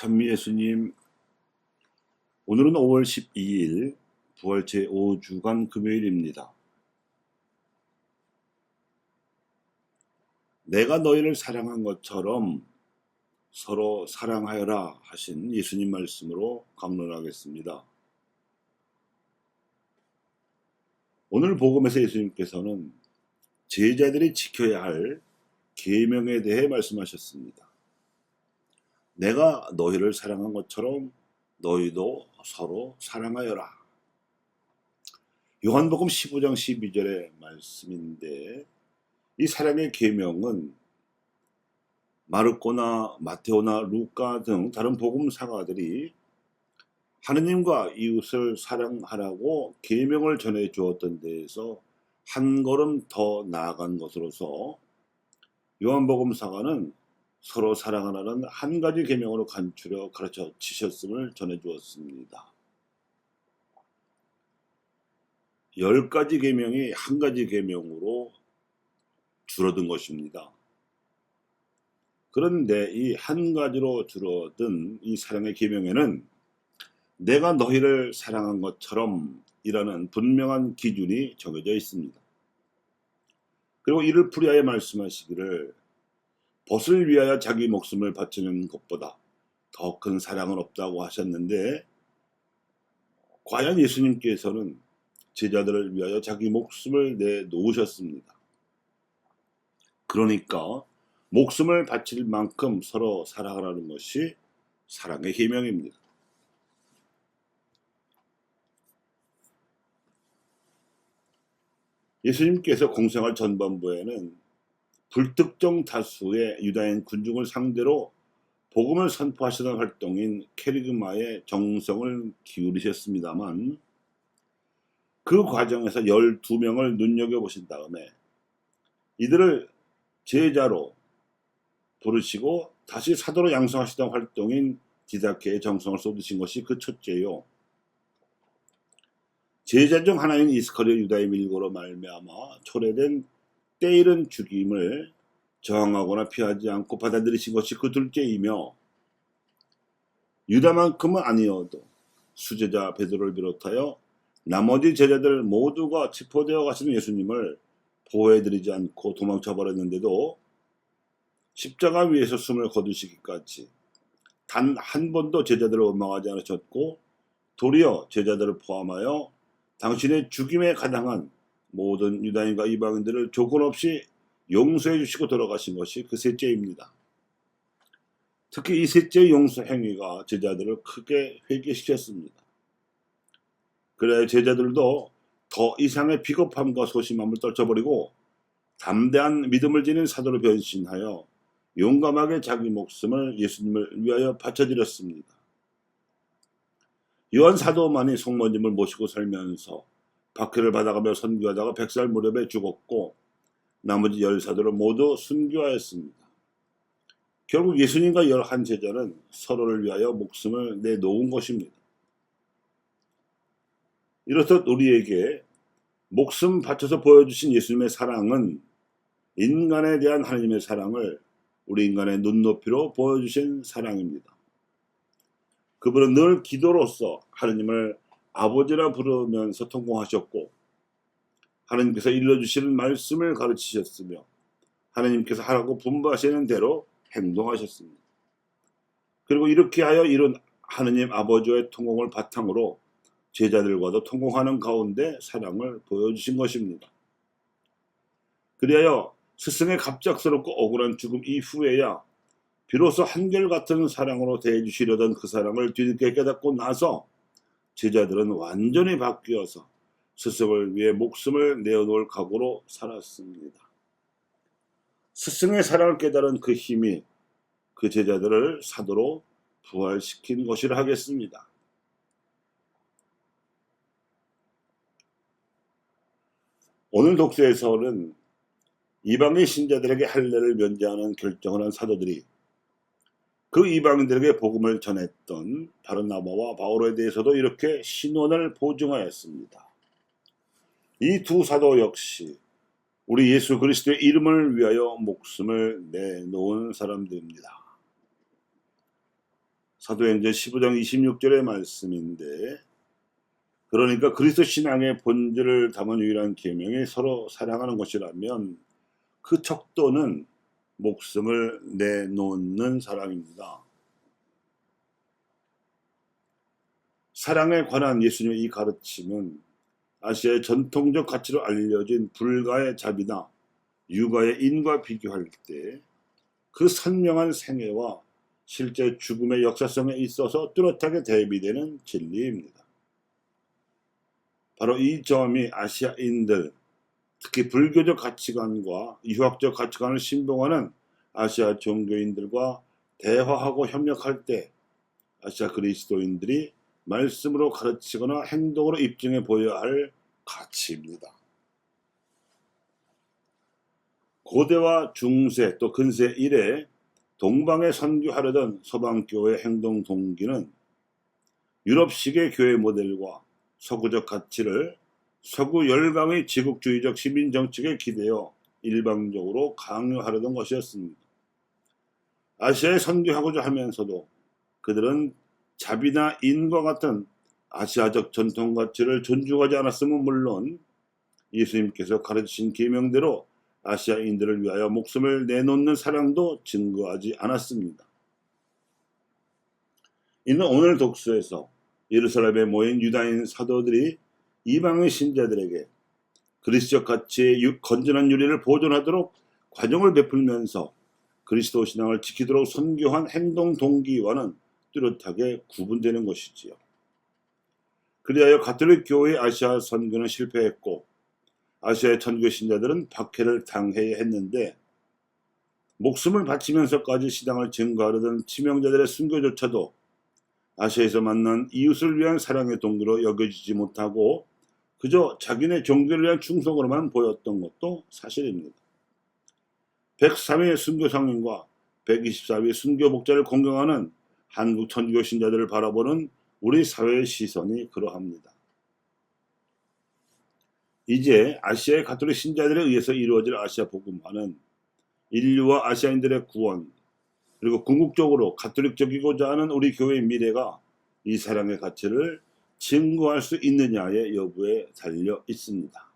찬미 예수님, 오늘은 5월 12일 부활 제5주간 금요일입니다. 내가 너희를 사랑한 것처럼 서로 사랑하여라 하신 예수님 말씀으로 감론하겠습니다. 오늘 복음에서 예수님께서는 제자들이 지켜야 할 계명에 대해 말씀하셨습니다. 내가 너희를 사랑한 것처럼 너희도 서로 사랑하여라. 요한복음 15장 12절의 말씀인데, 이 사랑의 계명은 마르코나 마테오나 루카 등 다른 복음사가들이 하느님과 이웃을 사랑하라고 계명을 전해 주었던 데에서 한 걸음 더 나아간 것으로서 요한복음사가는 서로 사랑하라는 한 가지 계명으로 간추려 가르쳐 주셨음을 전해 주었습니다. 10가지 계명이 한 가지 계명으로 줄어든 것입니다. 그런데 이 한 가지로 줄어든 이 사랑의 계명에는 내가 너희를 사랑한 것처럼 이라는 분명한 기준이 정해져 있습니다. 그리고 이를 풀이하여 말씀하시기를 벗을 위하여 자기 목숨을 바치는 것보다 더 큰 사랑은 없다고 하셨는데, 과연 예수님께서는 제자들을 위하여 자기 목숨을 내놓으셨습니다. 그러니까 목숨을 바칠 만큼 서로 사랑하라는 것이 사랑의 계명입니다. 예수님께서 공생활 전반부에는 불특정 다수의 유다인 군중을 상대로 복음을 선포하시던 활동인 케리그마에 정성을 기울이셨습니다만, 그 과정에서 12명을 눈여겨보신 다음에 이들을 제자로 부르시고 다시 사도로 양성하시던 활동인 디다케의 정성을 쏟으신 것이 그 첫째요. 제자 중 하나인 이스카리오 유다의 밀고로 말미암아 초래된 때이른 죽임을 저항하거나 피하지 않고 받아들이신 것이 그 둘째이며, 유다만큼은 아니어도 수제자 베드로를 비롯하여 나머지 제자들 모두가 체포되어 가시는 예수님을 보호해드리지 않고 도망쳐 버렸는데도 십자가 위에서 숨을 거두시기까지 단 한 번도 제자들을 원망하지 않으셨고, 도리어 제자들을 포함하여 당신의 죽임에 가당한 모든 유다인과 이방인들을 조건 없이 용서해 주시고 돌아가신 것이 그 셋째입니다. 특히 이 셋째 용서 행위가 제자들을 크게 회개시켰습니다. 그래야 제자들도 더 이상의 비겁함과 소심함을 떨쳐버리고 담대한 믿음을 지닌 사도로 변신하여 용감하게 자기 목숨을 예수님을 위하여 바쳐드렸습니다. 요한 사도만이 송모님을 모시고 살면서 박해를 받아가며 선교하다가 100살 무렵에 죽었고, 나머지 10사도를 모두 순교하였습니다. 결국 예수님과 11제자는 서로를 위하여 목숨을 내놓은 것입니다. 이렇듯 우리에게 목숨 바쳐서 보여주신 예수님의 사랑은 인간에 대한 하나님의 사랑을 우리 인간의 눈높이로 보여주신 사랑입니다. 그분은 늘 기도로서 하나님을 아버지라 부르면서 통공하셨고, 하나님께서 일러주시는 말씀을 가르치셨으며 하나님께서 하라고 분부하시는 대로 행동하셨습니다. 그리고 이렇게 하여 이룬 하나님 아버지의 통공을 바탕으로 제자들과도 통공하는 가운데 사랑을 보여주신 것입니다. 그리하여 스승의 갑작스럽고 억울한 죽음 이후에야 비로소 한결같은 사랑으로 대해주시려던 그 사랑을 뒤늦게 깨닫고 나서 제자들은 완전히 바뀌어서 스승을 위해 목숨을 내어놓을 각오로 살았습니다. 스승의 사랑을 깨달은 그 힘이 그 제자들을 사도로 부활시킨 것이라 하겠습니다. 오늘 독서에서는 이방인 신자들에게 할례를 면제하는 결정을 한 사도들이 그 이방인들에게 복음을 전했던 바르나바와 바오로에 대해서도 이렇게 신원을 보증하였습니다. 이 두 사도 역시 우리 예수 그리스도의 이름을 위하여 목숨을 내놓은 사람들입니다. 사도행전 15장 26절의 말씀인데, 그러니까 그리스도 신앙의 본질을 담은 유일한 계명이 서로 사랑하는 것이라면 그 척도는 목숨을 내놓는 사랑입니다. 사랑에 관한 예수님의 이 가르침은 아시아의 전통적 가치로 알려진 불가의 자비나 육아의 인과 비교할 때 그 선명한 생애와 실제 죽음의 역사성에 있어서 뚜렷하게 대비되는 진리입니다. 바로 이 점이 아시아인들, 특히 불교적 가치관과 유학적 가치관을 신봉하는 아시아 종교인들과 대화하고 협력할 때 아시아 그리스도인들이 말씀으로 가르치거나 행동으로 입증해 보여야 할 가치입니다. 고대와 중세 또 근세 이래 동방에 선교하려던 서방교회 행동 동기는 유럽식의 교회 모델과 서구적 가치를 서구 열강의 제국주의적 시민정책에 기대어 일방적으로 강요하려던 것이었습니다. 아시아에 선교하고자 하면서도 그들은 자비나 인과 같은 아시아적 전통 가치를 존중하지 않았으면 물론 예수님께서 가르치신 계명대로 아시아인들을 위하여 목숨을 내놓는 사랑도 증거하지 않았습니다. 이는 오늘 독서에서 예루살렘에 모인 유다인 사도들이 이방의 신자들에게 그리스도적 가치의 건전한 윤리를 보존하도록 관용을 베풀면서 그리스도 신앙을 지키도록 선교한 행동 동기와는 뚜렷하게 구분되는 것이지요. 그리하여 가톨릭 교회의 아시아 선교는 실패했고 아시아의 천교 신자들은 박해를 당해야 했는데 목숨을 바치면서까지 신앙을 증거하려던 치명자들의 순교조차도 아시아에서 만난 이웃을 위한 사랑의 동기로 여겨지지 못하고 그저 자기네 종교를 위한 충성으로만 보였던 것도 사실입니다. 103위 순교상인과 124위 순교복자를 공경하는 한국 천주교 신자들을 바라보는 우리 사회의 시선이 그러합니다. 이제 아시아의 가톨릭 신자들에 의해서 이루어질 아시아 복음화는 인류와 아시아인들의 구원, 그리고 궁극적으로 가톨릭적이고자 하는 우리 교회의 미래가 이 사랑의 가치를 증거할 수 있느냐의 여부에 달려 있습니다.